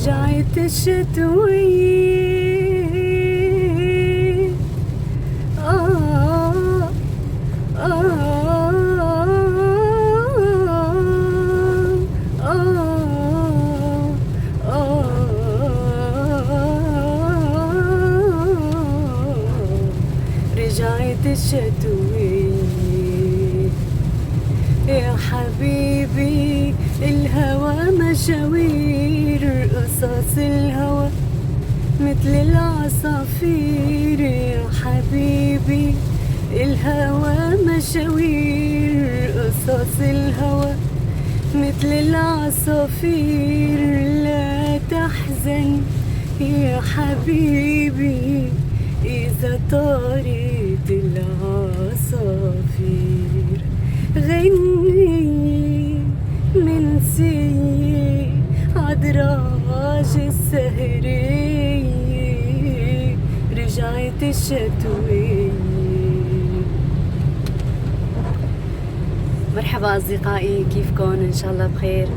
رجعت الشتوية رجعت الشتوية يا حبيبي. الهوى مشاوير قصص الهوى مثل العصافير يا حبيبي. الهوى مشاوير قصص الهوى مثل العصافير. لا تحزن يا حبيبي إذا طارت العصافير. غني من سي عدراج السهرية رجعت الشتوية. مرحبا أصدقائي، كيفكن؟ إن شاء الله بخير.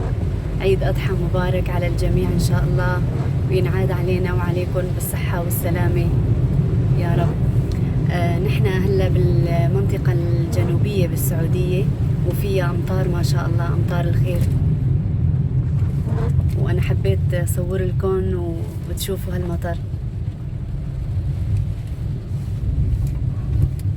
عيد أضحى مبارك على الجميع إن شاء الله، وينعاد علينا وعليكم بالصحة والسلامة يا رب. نحن هلا بالمنطقة الجنوبية بالسعودية وفيها أمطار ما شاء الله، أمطار الخير، وأنا حبيت أصور لكم وتشوفوا هالمطر.